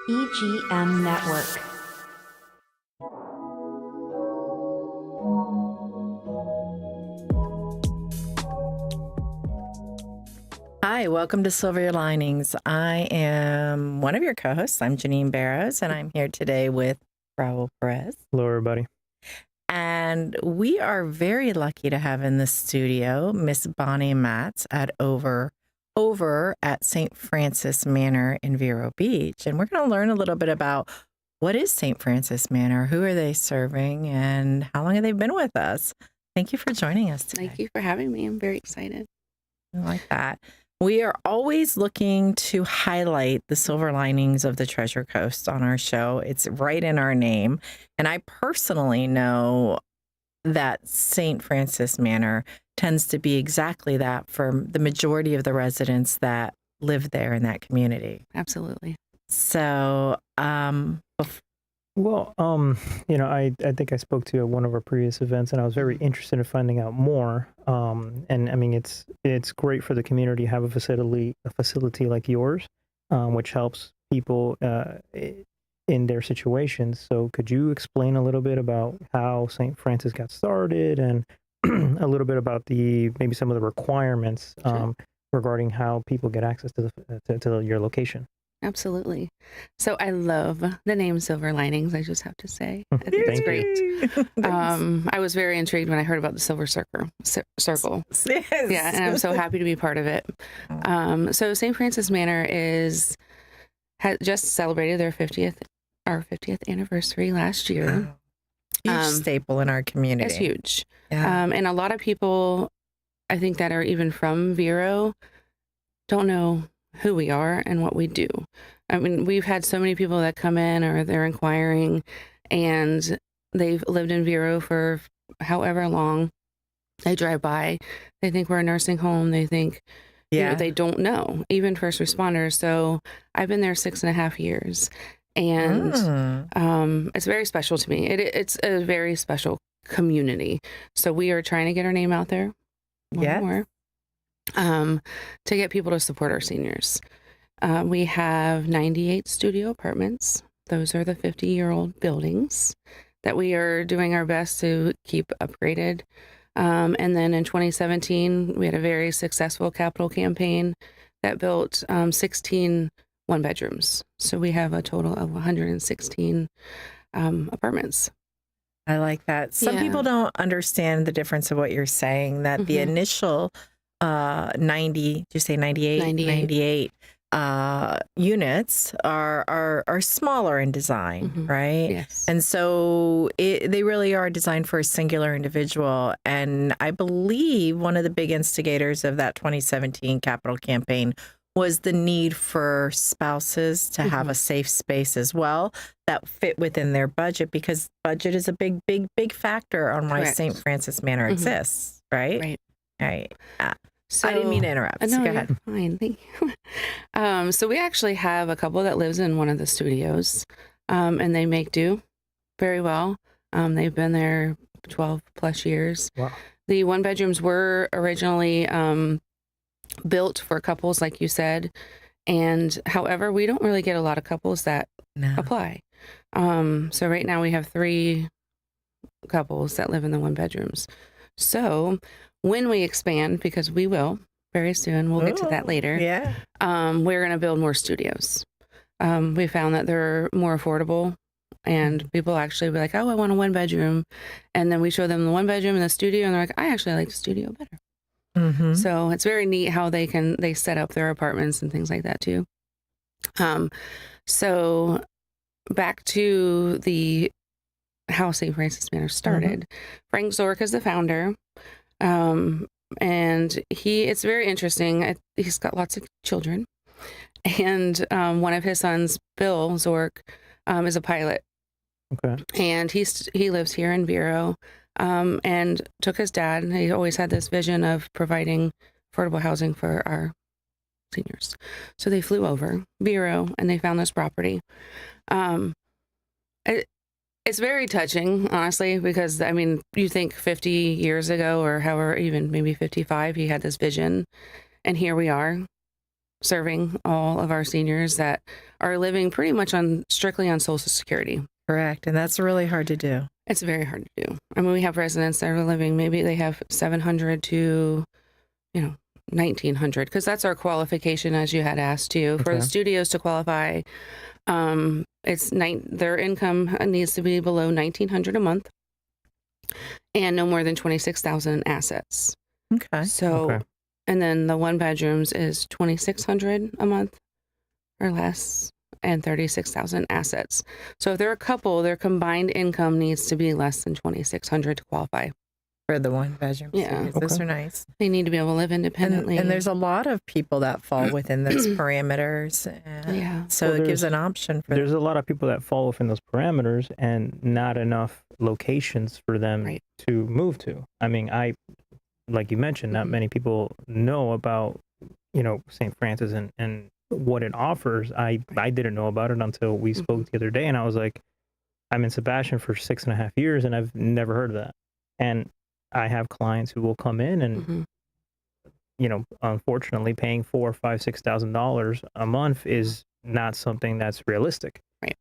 EGM Network. Hi, welcome to Silver Linings. I am one of your co-hosts. I'm Janine Barrows, and I'm here today with Raul Perez. Hello, everybody. And we are very lucky to have in the studio Miss Bonnie Matz at over at St. Francis Manor in Vero Beach. And we're going to learn a little bit about what is St. Francis Manor, who are they serving, and how long have they been with us? Thank you for joining us today. Thank you for having me. I'm very excited. I like that. We are always looking to highlight the silver linings of the Treasure Coast on our show. It's right in our name. And I personally know that St. Francis Manor tends to be exactly that for the majority of the residents that live there in that community. Absolutely. So, Well, I think I spoke to you at one of our previous events, and I was very interested in finding out more. And I mean, it's great for the community to have a facility like yours, which helps people in their situations. So, could you explain a little bit about how St. Francis got started, and a little bit about maybe some of the requirements regarding how people get access to your location? Absolutely. So I love the name Silver Linings, I just have to say. I think it's great. I was very intrigued when I heard about the Silver Circle. Yes. Yeah, and I'm so happy to be part of it. So St. Francis Manor had just celebrated our 50th anniversary last year. Huge staple in our community. It's huge. Yeah. And a lot of people, I think, that are even from Vero don't know who we are and what we do. I mean, we've had so many people that come in or they're inquiring and they've lived in Vero for however long. They drive by, they think we're a nursing home. They think, they don't know, even first responders. So I've been there 6.5 years, and it's very special to me. It's a very special community. So we are trying to get our name out there more. To get people to support our seniors. We have 98 studio apartments. Those are the 50-year-old buildings that we are doing our best to keep upgraded. And then in 2017, we had a very successful capital campaign that built 16 one-bedrooms. So we have a total of 116 apartments. I like that. Some people don't understand the difference of what you're saying, that the initial 90, did you say 98? 98 units are smaller in design, right? Yes. And so they really are designed for a singular individual. And I believe one of the big instigators of that 2017 capital campaign was the need for spouses to have a safe space as well that fit within their budget, because budget is a big factor on why St. Francis Manor exists, right? Right. So, I didn't mean to interrupt. No, so go ahead. Fine. Thank you. So we actually have a couple that lives in one of the studios, and they make do very well. They've been there 12 plus years. Wow. The one bedrooms were originally built for couples, like you said. And however, we don't really get a lot of couples that apply. So right now we have 3 couples that live in the one bedrooms. So when we expand, because we will very soon, we'll get to that later. Yeah. We're going to build more studios. We found that they're more affordable, and people actually be like, "Oh, I want a one bedroom," and then we show them the one bedroom and the studio, and they're like, "I actually like the studio better." So it's very neat how they set up their apartments and things like that too. So back to how St. Francis Manor started. Frank Zork is the founder. And it's very interesting. He's got lots of children, and one of his sons, Bill Zork, is a pilot. Okay. And he lives here in Vero, and took his dad. And he always had this vision of providing affordable housing for our seniors. So they flew over Vero and they found this property. It's very touching, honestly, because, I mean, you think 50 years ago or however, even maybe 55, he had this vision, and here we are. serving all of our seniors that are living pretty much strictly on Social Security. Correct. And that's really hard to do. It's very hard to do. I mean, we have residents that are living, maybe they have 700 to, 1,900, because that's our qualification, as you had asked too. For the studios to qualify, their income needs to be below 1,900 a month and no more than 26,000 in assets. Okay. So, and then the one bedrooms is 2,600 a month or less, and 36,000 assets. So if they're a couple, their combined income needs to be less than 2,600 to qualify. For the one bedroom. Yeah. Those are nice. They need to be able to live independently. And there's a lot of people that fall within those parameters. So it gives an option for There's a lot of people that fall within those parameters and not enough locations for them to move to. I mean, like you mentioned, not many people know about, St. Francis and what it offers. I didn't know about it until we spoke the other day, and I was like, I'm in Sebastian for 6.5 years and I've never heard of that. And I have clients who will come in and, unfortunately paying $4,000, $5,000, $6,000 a month is not something that's realistic. Right.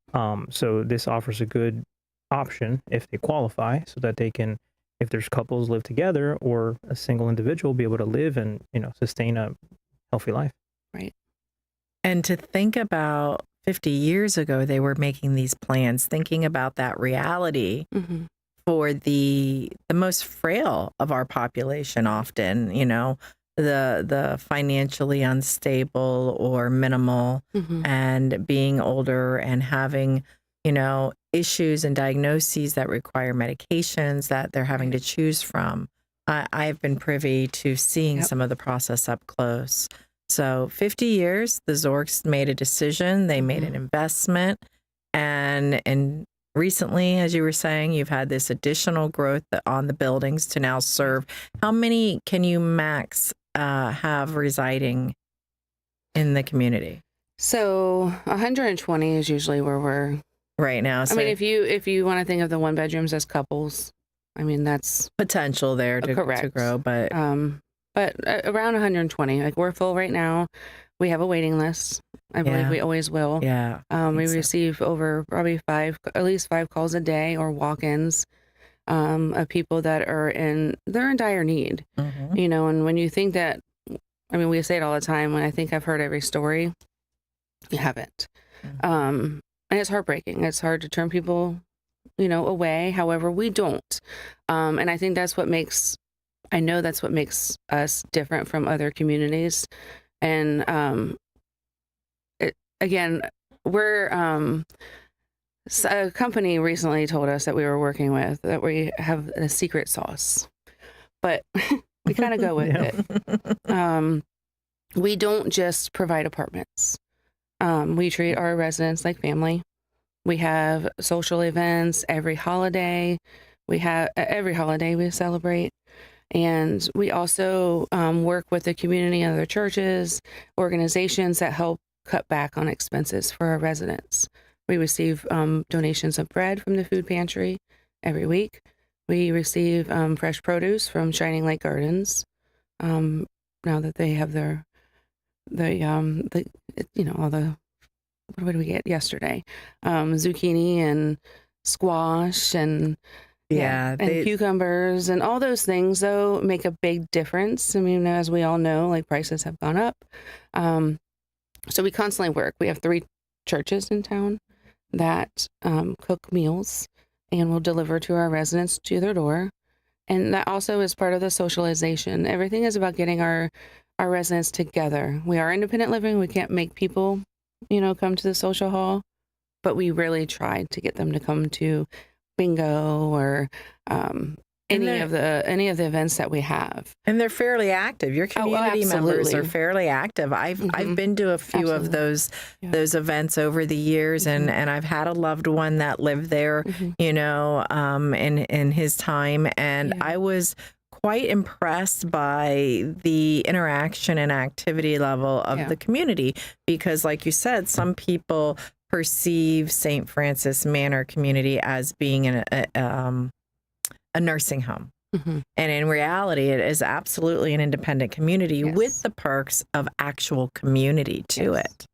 So this offers a good option if they qualify, so that they can, if there's couples live together or a single individual, be able to live and, sustain a healthy life. Right. And to think about 50 years ago, they were making these plans, thinking about that reality for the most frail of our population, often, the financially unstable or minimal, and being older and having, issues and diagnoses that require medications that they're having to choose from. I've been privy to seeing some of the process up close. So 50 years, the Zorks made a decision, they made an investment, and recently, as you were saying, you've had this additional growth on the buildings to now serve. How many can you max have residing in the community? So 120 is usually where we're right now. So I mean, if you want to think of the one bedrooms as couples, I mean, that's potential there to grow, but around 120. Like, we're full right now. We have a waiting list. I believe we always will. Yeah. We receive over probably at least five calls a day or walk-ins of people that they're in dire need. And when you think that, I mean, we say it all the time, when I think I've heard every story, you haven't. And it's heartbreaking. It's hard to turn people, away. However, we don't. And I think that's what makes us different from other communities. And we're a company recently told us that we were working with that we have a secret sauce, but we kind of go with it. We don't just provide apartments. We treat our residents like family. We have social events every holiday. We celebrate. And we also work with the community and other churches, organizations that help cut back on expenses for our residents. We receive donations of bread from the food pantry every week. We receive fresh produce from Shining Lake Gardens. Now that they have all the, what did we get yesterday? Zucchini and squash and cucumbers and all those things, though, make a big difference. I mean, as we all know, like, prices have gone up. So we constantly work. We have 3 churches in town that cook meals and will deliver to our residents to their door. And that also is part of the socialization. Everything is about getting our residents together. We are independent living. We can't make people, come to the social hall, but we really try to get them to come to bingo or any of the events that we have. And they're fairly active. Your community members are fairly active. I've been to a few of those events over the years, and I've had a loved one that lived there, in his time, and I was quite impressed by the interaction and activity level of the community, because, like you said, some people perceive St. Francis Manor community as being a nursing home. Mhm. And in reality, it is absolutely an independent community Yes. with the perks of actual community to Yes. it.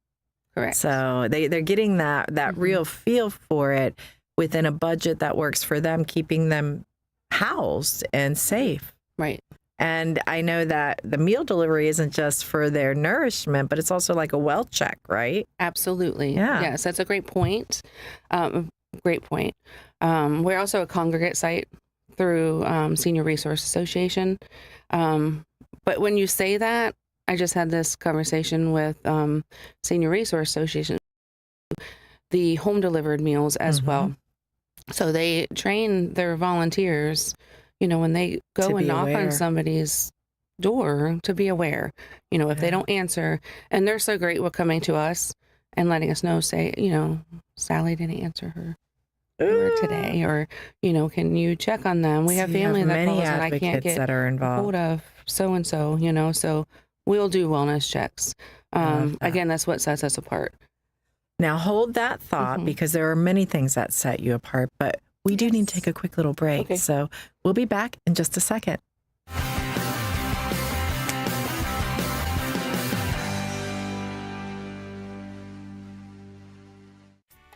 Correct. So they're getting that Mhm. real feel for it within a budget that works for them, keeping them housed and safe. Right. And I know that the meal delivery isn't just for their nourishment, but it's also like a well check, right? Absolutely. Yeah. Yes, that's a great point. Great point. We're also a congregate site through Senior Resource Association. But when you say that, I just had this conversation with Senior Resource Association, the home delivered meals as well. So they train their volunteers, when they go To and be knock aware. on somebody's door, to be aware, if they Yeah. don't answer. And they're so great with coming to us and letting us know, say, Sally didn't answer her door today, or, can you check on them? We have So you family that many calls and I can't advocates get that are hold involved. of so-and-so, so we'll do wellness checks. love that. Again, that's what sets us apart. Now hold that thought, Mhm. because there are many things that set you apart, but we do need to take a quick little break. Okay. So we'll be back in just a second.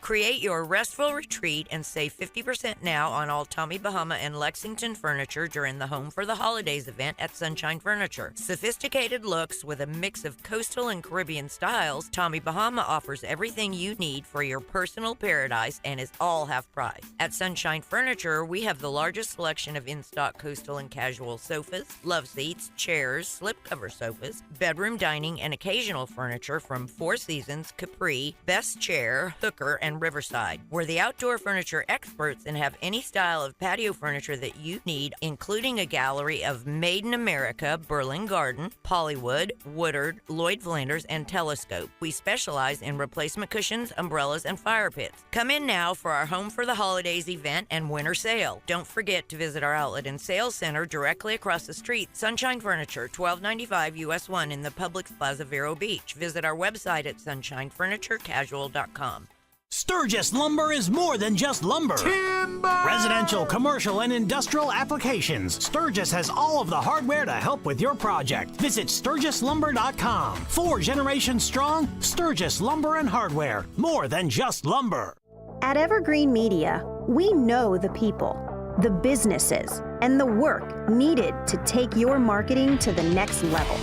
Create your restful retreat and save 50% now on all Tommy Bahama and Lexington furniture during the Home for the Holidays event at Sunshine Furniture. Sophisticated looks with a mix of coastal and Caribbean styles, Tommy Bahama offers everything you need for your personal paradise and is all half price. At Sunshine Furniture, we have the largest selection of in-stock coastal and casual sofas, love seats, chairs, slipcover sofas, bedroom dining, and occasional furniture from Four Seasons, Capri, Best Chair, Hooker, and Riverside. We're the outdoor furniture experts and have any style of patio furniture that you need, including a gallery of Made in America, Berlin Garden, Pollywood, Woodard, Lloyd Flanders, and Telescope. We specialize in replacement cushions, umbrellas, and fire pits. Come in now for our Home for the Holidays event and winter sale. Don't forget to visit our outlet and sales center directly across the street, Sunshine Furniture, 1295 US 1 in the Publix Plaza, Vero Beach. Visit our website at sunshinefurniturecasual.com. Sturgis Lumber is more than just lumber. Timber! Residential, commercial, and industrial applications. Sturgis has all of the hardware to help with your project. Visit SturgisLumber.com. 4 generations strong, Sturgis Lumber and Hardware. More than just lumber. At Evergreen Media, we know the people, the businesses, and the work needed to take your marketing to the next level.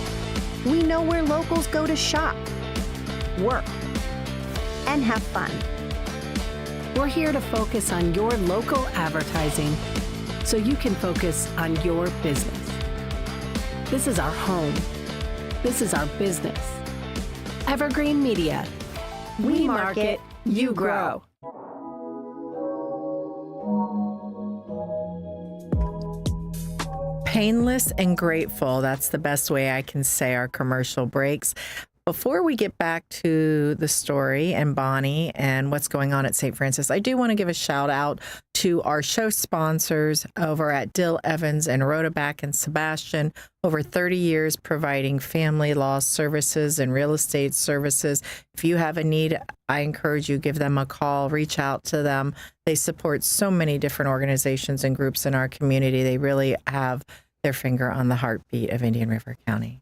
We know where locals go to shop, work, and have fun. We're here to focus on your local advertising so you can focus on your business. This is our home. This is our business. Evergreen Media. We market, you grow. Painless and grateful. That's the best way I can say our commercial breaks. Before we get back to the story and Bonnie and what's going on at St. Francis, I do want to give a shout out to our show sponsors over at Dill Evans and Rhoda Back and Sebastian. Over 30 years providing family law services and real estate services. If you have a need, I encourage you, give them a call, reach out to them. They support so many different organizations and groups in our community. They really have their finger on the heartbeat of Indian River County.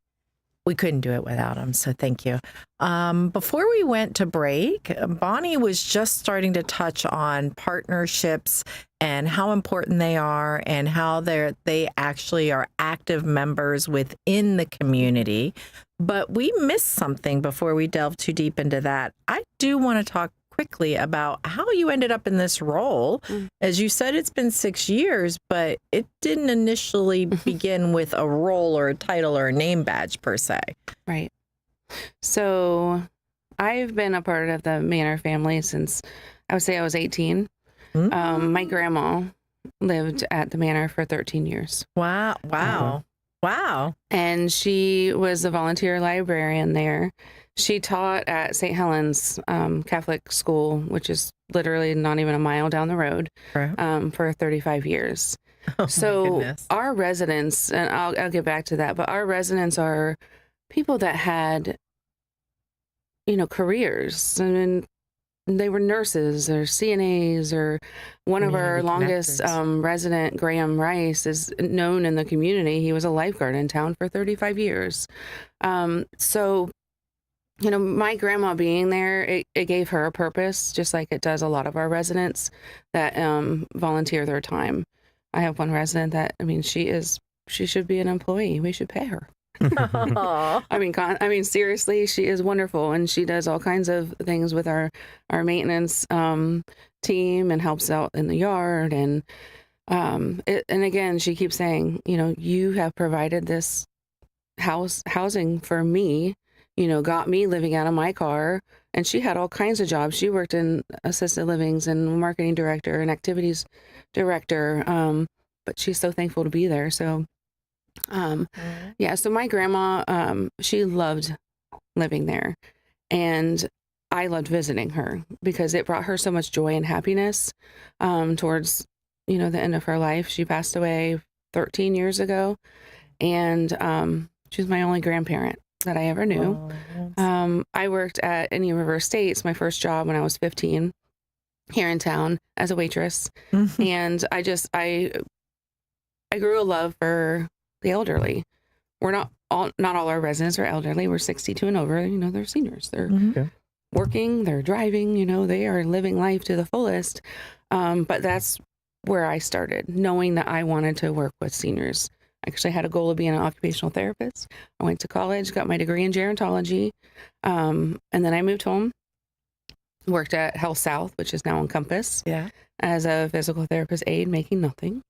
We couldn't do it without them, so thank you. Before we went to break, Bonnie was just starting to touch on partnerships and how important they are and how they actually are active members within the community. But we missed something before we delve too deep into that. I do want to talk quickly about how you ended up in this role. As you said, it's been 6 years, but it didn't initially begin with a role or a title or a name badge per se. Right. So I've been a part of the Manor family since I would say I was 18. My grandma lived at the Manor for 13 years. Wow. And she was a volunteer librarian there. She taught at St. Helens Catholic School, which is literally not even a mile down the road, for 35 years. Oh, so my goodness. Our residents, and I'll get back to that, but our residents are people that had, careers. I mean, they were nurses or CNAs, or one of our Community longest connectors. resident, Graham Rice, is known in the community. He was a lifeguard in town for 35 years. So, my grandma being there, it gave her a purpose, just like it does a lot of our residents that volunteer their time. I have one resident that, she should be an employee. We should pay her. Aw. I mean, seriously, she is wonderful, and she does all kinds of things with our maintenance team and helps out in the yard. And and again, she keeps saying, you have provided this housing for me. Got me living out of my car. And she had all kinds of jobs. She worked in assisted livings and marketing director and activities director. But she's so thankful to be there. So. Yeah, so my grandma, she loved living there, and I loved visiting her because it brought her so much joy and happiness towards, the end of her life. She passed away 13 years ago, and she was my only grandparent that I ever knew. I worked at Indian River Estates, my first job, when I was 15 here in town as a waitress, and I grew a love for the elderly. We're not all our residents are elderly. We're 62 and over. They're seniors. They're working, they're driving, they are living life to the fullest. But that's where I started, knowing that I wanted to work with seniors. I actually had a goal of being an occupational therapist. I went to college, got my degree in gerontology. And then I moved home, worked at Health South, which is now on Compass. Yeah. As a physical therapist aide, making nothing.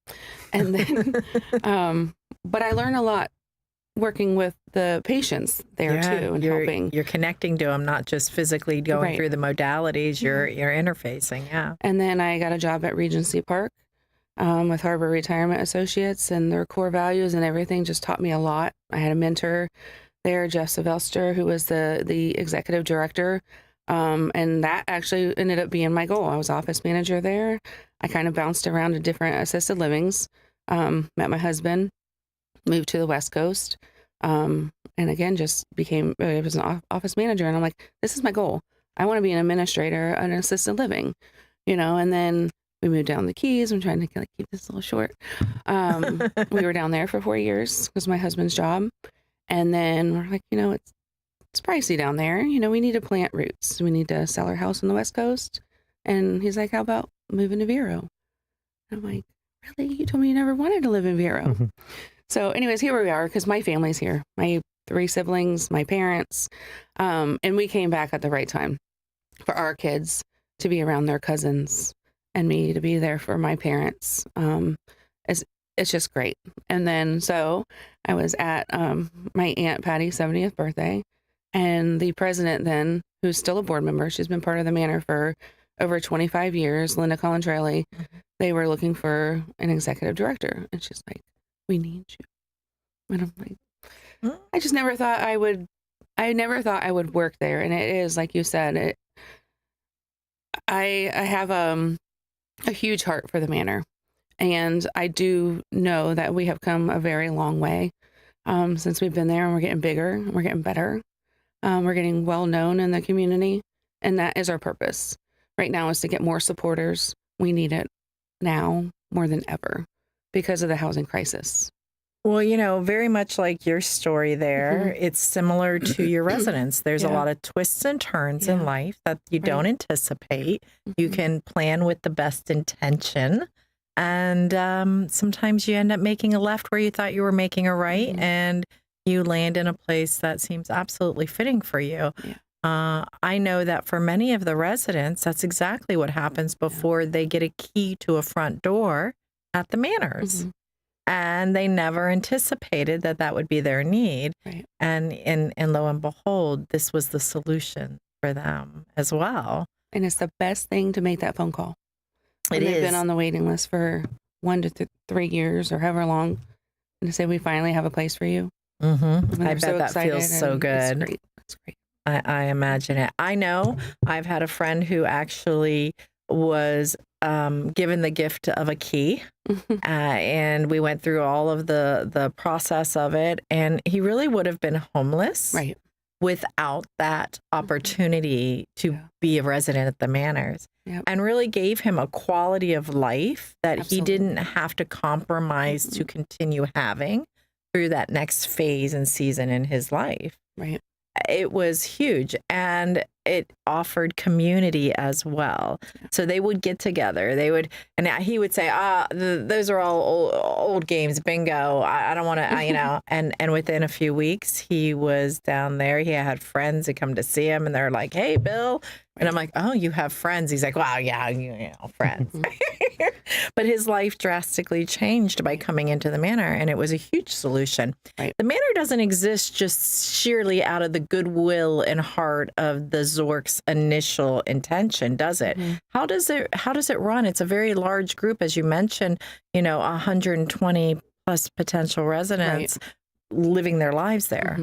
And then, but I learned a lot working with the patients there too, and helping. You're connecting to them, not just physically going through the modalities. You're interfacing. Yeah. And then I got a job at Regency Park with Harbor Retirement Associates, and their core values and everything just taught me a lot. I had a mentor there, Jeff Sylvester, who was the executive director. And that actually ended up being my goal. I was office manager there. I kind of bounced around to different assisted livings, met my husband, moved to the West Coast, and again, just I was an office manager. And I'm like, this is my goal. I want to be an administrator at an assisted living, and then we moved down the Keys. I'm trying to keep this a little short. We were down there for 4 years because my husband's job. And then we're like, it's pricey down there. We need to plant roots. We need to sell our house on the West Coast. And he's like, how about moving to Vero? And I'm like, really? You told me you never wanted to live in Vero. So anyways, here we are, because my family's here. My 3 siblings, my parents. And we came back at the right time for our kids to be around their cousins and me to be there for my parents. It's just great. And then, so I was at my Aunt Patty's 70th birthday. And the president then, who's still a board member, she's been part of the Manor for over 25 years, Linda Colantrelli, they were looking for an executive director. And she's like, we need you. And I'm like, I just never thought I would work there. And it is, like you said, I have a huge heart for the Manor. And I do know that we have come a very long way since we've been there, and we're getting bigger, and we're getting better. We're getting well known in the community, and that is our purpose right now, is to get more supporters. We need it now more than ever because of the housing crisis. Well, very much like your story there, it's similar to your residents. There's a lot of twists and turns in life that you don't anticipate. You can plan with the best intention, and sometimes you end up making a left where you thought you were making a right, and you land in a place that seems absolutely fitting for you. I know that for many of the residents, that's exactly what happens before they get a key to a front door at the Manors. And they never anticipated that would be their need. And lo and behold, this was the solution for them as well. And it's the best thing to make that phone call. They've been on the waiting list for 1 to 3 years or however long, and to say, we finally have a place for you. I bet that feels so good. It's great. I imagine it. I know I've had a friend who actually was given the gift of a key, and we went through all of the process of it, and he really would have been homeless. without that opportunity to Yeah. be a resident at the Manors. Yep. And really gave him a quality of life that Absolutely. he didn't have to compromise to continue having through that next phase and season in his life. Right. It was huge, and it offered community as well. So they would get together. They would, and he would say, those are all old games, bingo. I don't want to, you know, and within a few weeks, he was down there. He had friends that come to see him, and they're like, hey, Bill. And I'm like, oh, you have friends. He's like, wow, yeah, you know, friends. But his life drastically changed by coming into the Manor, and it was a huge solution. Right. The Manor doesn't exist just sheerly out of the goodwill and heart of the Zork's initial intention, does it? How does it run? It's a very large group, as you mentioned, you know, 120 plus potential residents living their lives there.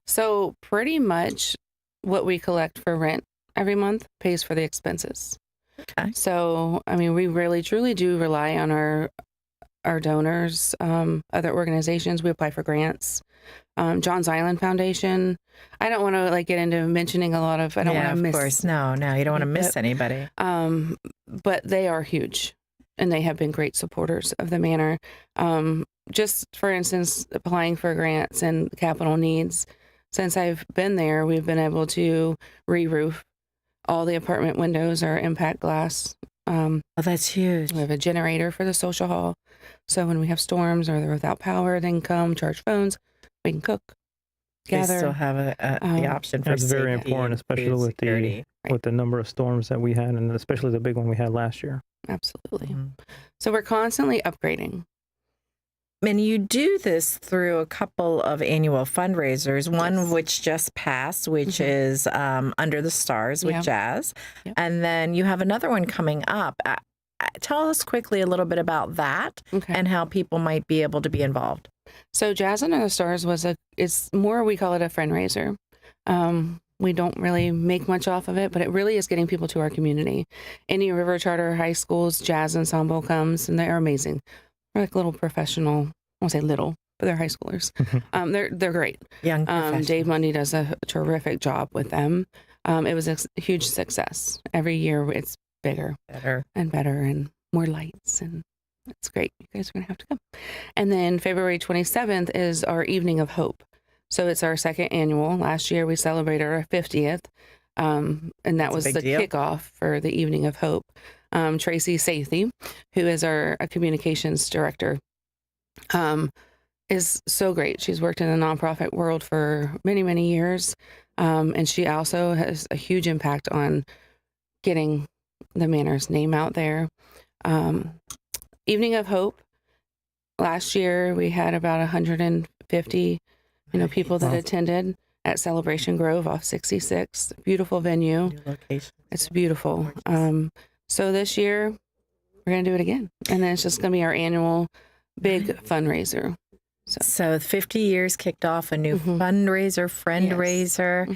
So pretty much what we collect for rent every month pays for the expenses. Okay. So, I mean, we really truly do rely on our donors, other organizations. We apply for grants. John's Island Foundation. I don't want to get into mentioning a lot of, I don't want to miss. Of course. No, you don't want to miss anybody. But they are huge, and they have been great supporters of the Manor. Just for instance, applying for grants and capital needs. Since I've been there, we've been able to re-roof. All the apartment windows are impact glass. Oh, that's huge. We have a generator for the social hall. So when we have storms or they're without power, they can come, charge phones, we can cook, gather. They still have the option for That's very safety important, and especially food with security. with the number of storms that we had, and especially the big one we had last year. Absolutely. So we're constantly upgrading. And you do this through a couple of annual fundraisers, one of which just passed, which is Under the Stars with Jazz. And then you have another one coming up. Tell us quickly a little bit about that and how people might be able to be involved. So Jazz Under the Stars it's more, we call it a fundraiser. We don't really make much off of it, but it really is getting people to our community. Any River Charter High School's jazz ensemble comes, and they're amazing. They're like little professional, I won't say little, but they're high schoolers. They're great. Young Dave Mundy does a terrific job with them. It was a huge success. Every year it's bigger and better and more lights, and it's great. You guys are going to have to come. And then February 27th is our Evening of Hope. So it's our second annual. Last year we celebrated our 50th, and that was the kickoff for the Evening of Hope. Tracy Sathy, who is our communications director, is so great. She's worked in the nonprofit world for many, many years, and she also has a huge impact on getting the Manor's name out there. Evening of Hope. Last year we had about 150, people that attended at Celebration Grove off 66. Beautiful venue. New location. It's beautiful. So this year we're going to do it again, and then it's just going to be our annual big fundraiser. So 50 years kicked off a new fundraiser, friend-raiser.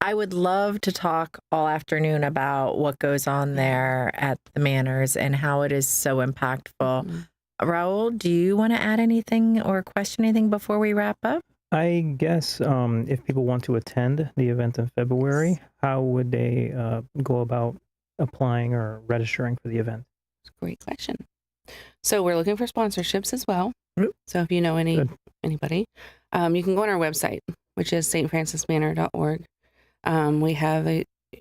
I would love to talk all afternoon about what goes on there at the Manors and how it is so impactful. Raul, do you want to add anything or question anything before we wrap up? I guess if people want to attend the event in February, how would they go about applying or registering for the event? That's a great question. So we're looking for sponsorships as well. So if you know anybody, you can go on our website, which is stfrancismanor.org.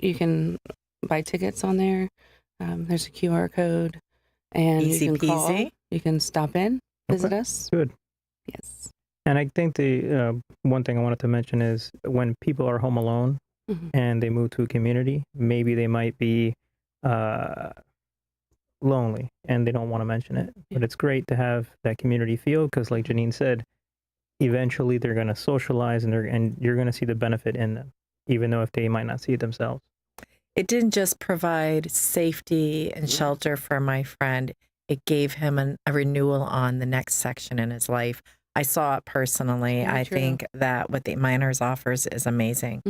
You can buy tickets on there. There's a QR code, and Easy you can call. peasy. You can stop in, visit us. Good. Yes. And I think the one thing I wanted to mention is when people are home alone and they move to a community, maybe they might be lonely and they don't want to mention it. But it's great to have that community feel because, like Janine said, eventually they're going to socialize and you're going to see the benefit in them, even though if they might not see it themselves. It didn't just provide safety and shelter for my friend. It gave him a renewal on the next section in his life. I saw it personally. I think that what the Manors offers is amazing.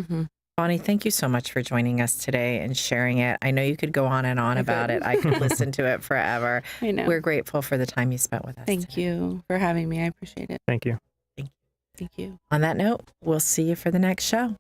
Bonnie, thank you so much for joining us today and sharing it. I know you could go on and on about it. I could listen to it forever. I know. We're grateful for the time you spent with us. Thank you for having me. I appreciate it. Thank you. Thank you. On that note, we'll see you for the next show.